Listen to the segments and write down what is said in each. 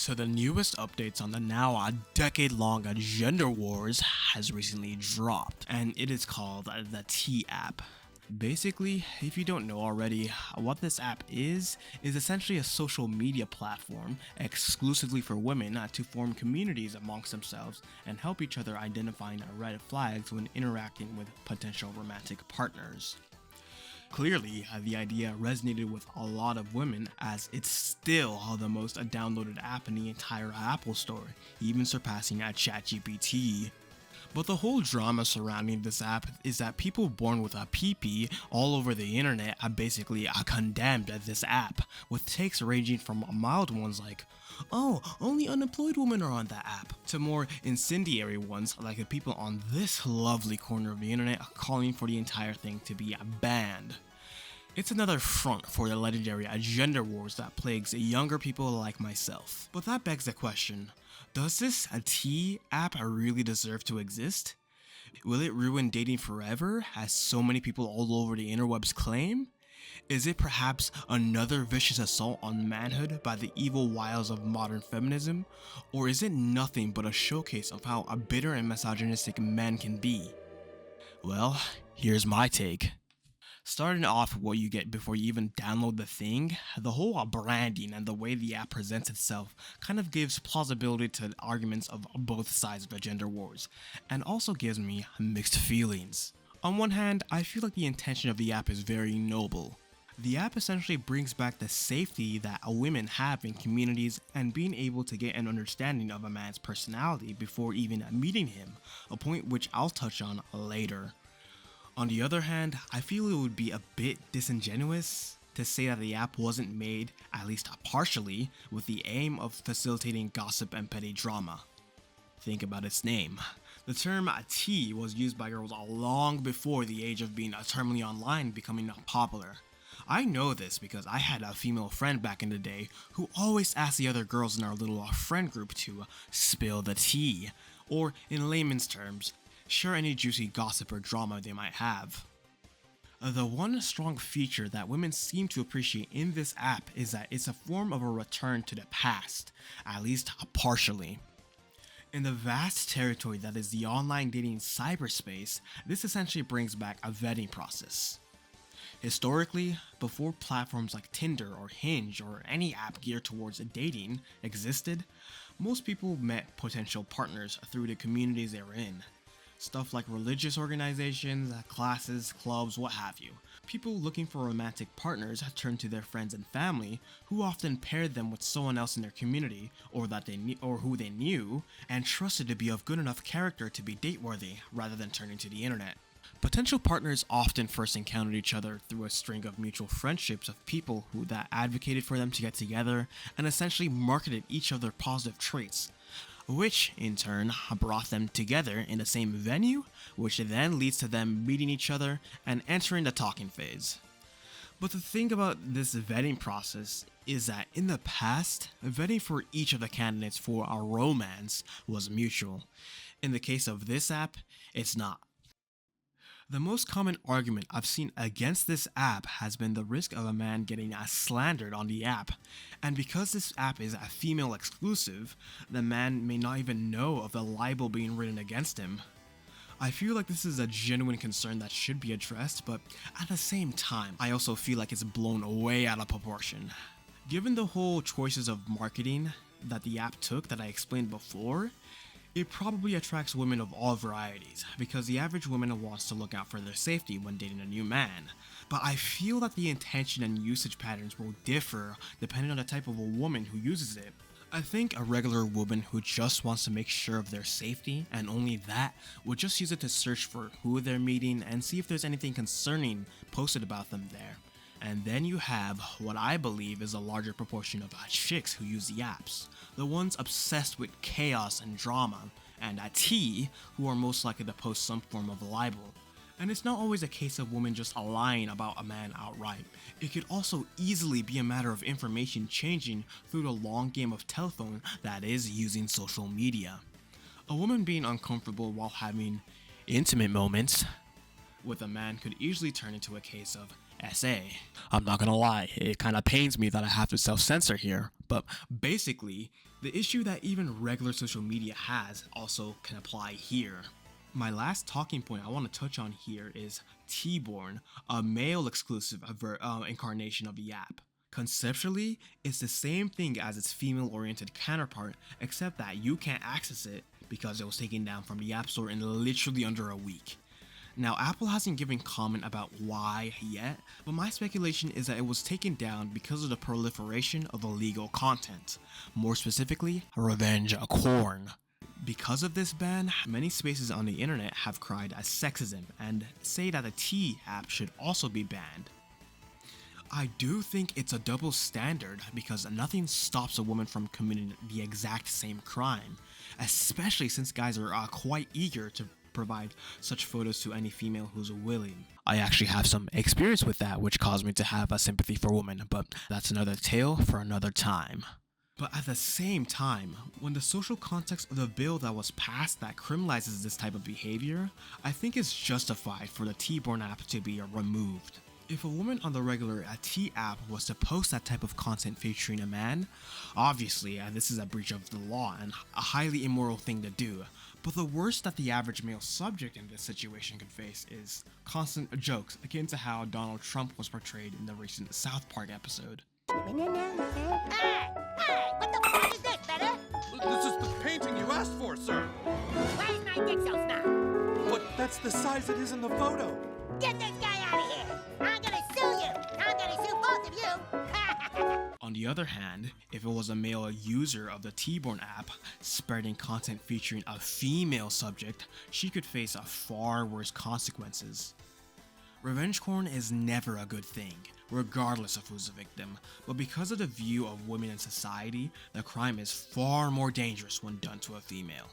So the newest updates on the now a decade-long gender wars has recently dropped, and it is called the T app. Basically, if you don't know already, what this app is essentially a social media platform exclusively for women to form communities amongst themselves and help each other identifying red flags when interacting with potential romantic partners. Clearly, the idea resonated with a lot of women as it's still the most downloaded app in the entire Apple Store, even surpassing ChatGPT. But the whole drama surrounding this app is that people born with a PP all over the internet are basically condemned this app, with takes ranging from mild ones like, "Oh, only unemployed women are on that app," to more incendiary ones like the people on this lovely corner of the internet calling for the entire thing to be banned. It's another front for the legendary gender wars that plagues younger people like myself. But that begs the question, does this T app really deserve to exist? Will it ruin dating forever, as so many people all over the interwebs claim? Is it perhaps another vicious assault on manhood by the evil wiles of modern feminism? Or is it nothing but a showcase of how bitter and misogynistic men can be? Well, here's my take. Starting off with what you get before you even download the thing, the whole branding and the way the app presents itself kind of gives plausibility to the arguments of both sides of the gender wars, and also gives me mixed feelings. On one hand, I feel like the intention of the app is very noble. The app essentially brings back the safety that women have in communities and being able to get an understanding of a man's personality before even meeting him, a point which I'll touch on later. On the other hand, I feel it would be a bit disingenuous to say that the app wasn't made, at least partially, with the aim of facilitating gossip and petty drama. Think about its name. The term T was used by girls long before the age of being terminally online becoming popular. I know this because I had a female friend back in the day who always asked the other girls in our little friend group to spill the tea, or in layman's terms, share any juicy gossip or drama they might have. The one strong feature that women seem to appreciate in this app is that it's a form of a return to the past, at least partially. In the vast territory that is the online dating cyberspace, this essentially brings back a vetting process. Historically, before platforms like Tinder or Hinge or any app geared towards dating existed, most people met potential partners through the communities they were in. Stuff like religious organizations, classes, clubs, what have you. People looking for romantic partners turned to their friends and family, who often paired them with someone else in their community or who they knew and trusted to be of good enough character to be date-worthy, rather than turning to the internet. Potential partners often first encountered each other through a string of mutual friendships of people that advocated for them to get together and essentially marketed each of their positive traits, which in turn brought them together in the same venue, which then leads to them meeting each other and entering the talking phase. But the thing about this vetting process is that in the past, vetting for each of the candidates for a romance was mutual. In the case of this app, it's not. The most common argument I've seen against this app has been the risk of a man getting slandered on the app, and because this app is a female exclusive, the man may not even know of the libel being written against him. I feel like this is a genuine concern that should be addressed, but at the same time, I also feel like it's blown way out of proportion. Given the whole choices of marketing that the app took that I explained before, it probably attracts women of all varieties, because the average woman wants to look out for their safety when dating a new man. But I feel that the intention and usage patterns will differ depending on the type of a woman who uses it. I think a regular woman who just wants to make sure of their safety, and only that, would just use it to search for who they're meeting and see if there's anything concerning posted about them there. And then you have what I believe is a larger proportion of chicks who use the apps, the ones obsessed with chaos and drama, and T, who are most likely to post some form of libel. And it's not always a case of women just lying about a man outright. It could also easily be a matter of information changing through the long game of telephone that is using social media. A woman being uncomfortable while having intimate moments with a man could easily turn into a case of SA. I'm not gonna lie, it kinda pains me that I have to self-censor here, But basically, the issue that even regular social media has also can apply here. My last talking point I want to touch on here is T-Born, a male exclusive incarnation of the app. Conceptually, it's the same thing as its female-oriented counterpart, except that you can't access it because it was taken down from the App Store in literally under a week. Now, Apple hasn't given comment about why yet, but my speculation is that it was taken down because of the proliferation of illegal content, more specifically, revenge porn. Because of this ban, many spaces on the internet have cried as sexism and say that the T app should also be banned. I do think it's a double standard because nothing stops a woman from committing the exact same crime, especially since guys are quite eager to provide such photos to any female who's willing. I actually have some experience with that, which caused me to have a sympathy for women, but that's another tale for another time. But at the same time, when the social context of the bill that was passed that criminalizes this type of behavior, I think it's justified for the T-Born app to be removed. If a woman on the regular T app was to post that type of content featuring a man, obviously this is a breach of the law and a highly immoral thing to do. But the worst that the average male subject in this situation could face is constant jokes, akin to how Donald Trump was portrayed in the recent South Park episode. Hey, what the fuck is this, better? This is the painting you asked for, sir. Why is my dick so small? But that's the size it is in the photo. Get this guy out of here! I'm gonna sue you! I'm gonna sue both of you! On the other hand, if it was a male user of the T-Born app spreading content featuring a female subject, she could face far worse consequences. Revenge porn is never a good thing, regardless of who's the victim, but because of the view of women in society, the crime is far more dangerous when done to a female.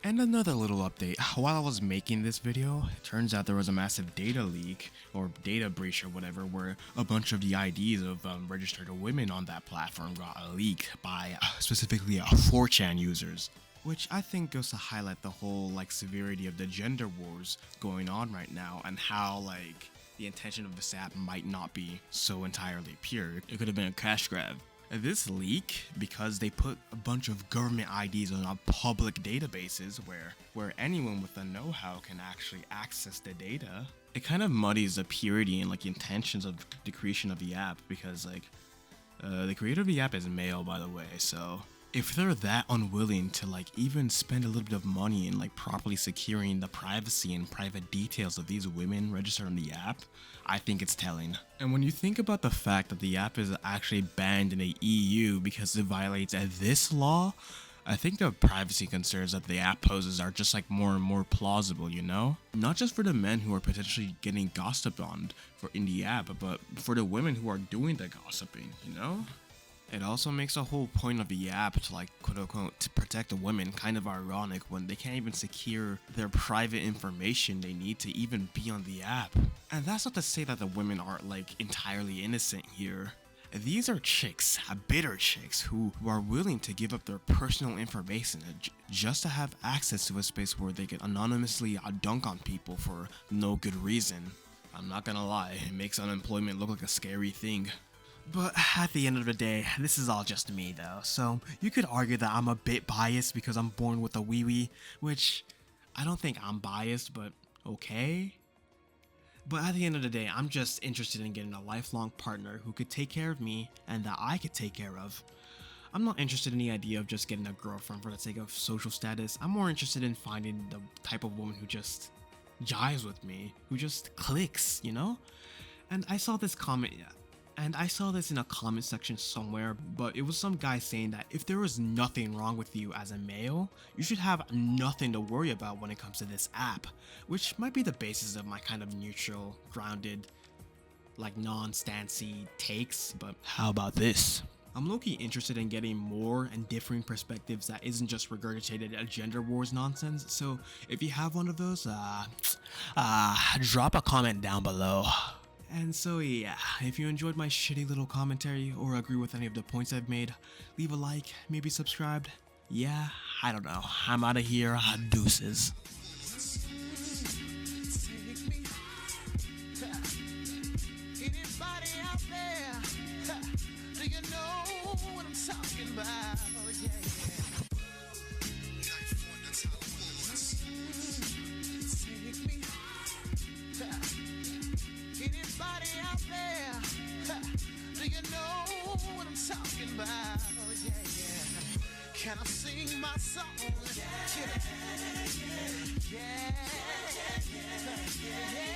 And another little update, while I was making this video, it turns out there was a massive data leak, or data breach or whatever, where a bunch of the IDs of registered women on that platform got leaked by specifically 4chan users. Which I think goes to highlight the whole severity of the gender wars going on right now and how the intention of this app might not be so entirely pure. It could have been a cash grab. This leak, because they put a bunch of government IDs on public databases where anyone with the know-how can actually access the data, it kind of muddies the purity and the intentions of the creation of the app because the creator of the app is male, by the way, so if they're that unwilling to even spend a little bit of money in properly securing the privacy and private details of these women registered on the app, I think it's telling. And when you think about the fact that the app is actually banned in the EU because it violates this law, I think the privacy concerns that the app poses are just more and more plausible, you know? Not just for the men who are potentially getting gossiped on in the app, but for the women who are doing the gossiping, you know? It also makes the whole point of the app to quote unquote to protect the women kind of ironic when they can't even secure their private information they need to even be on the app. And that's not to say that the women are entirely innocent here. These are chicks, bitter chicks who are willing to give up their personal information just to have access to a space where they can anonymously dunk on people for no good reason. I'm not gonna lie, it makes unemployment look like a scary thing. But at the end of the day, this is all just me though, so you could argue that I'm a bit biased because I'm born with a wee-wee, which I don't think I'm biased, but okay. But at the end of the day, I'm just interested in getting a lifelong partner who could take care of me and that I could take care of. I'm not interested in the idea of just getting a girlfriend for the sake of social status. I'm more interested in finding the type of woman who just jives with me, who just clicks, you know? And I saw this comment, and I saw this in a comment section somewhere, but it was some guy saying that if there was nothing wrong with you as a male, you should have nothing to worry about when it comes to this app, which might be the basis of my kind of neutral, grounded, non-stancy takes, but how about this? I'm low-key interested in getting more and differing perspectives that isn't just regurgitated gender wars nonsense, so if you have one of those, drop a comment down below. And so yeah, if you enjoyed my shitty little commentary or agree with any of the points I've made, leave a like, maybe subscribed. Yeah, I don't know. I'm out of here. Deuces. Anybody out there? Do you know what I'm saying? talking about. Yeah, yeah. Take me. Anybody out there? Do you know what I'm talking about? Yeah, yeah. Can I sing my song? Yeah, yeah, yeah, yeah, yeah.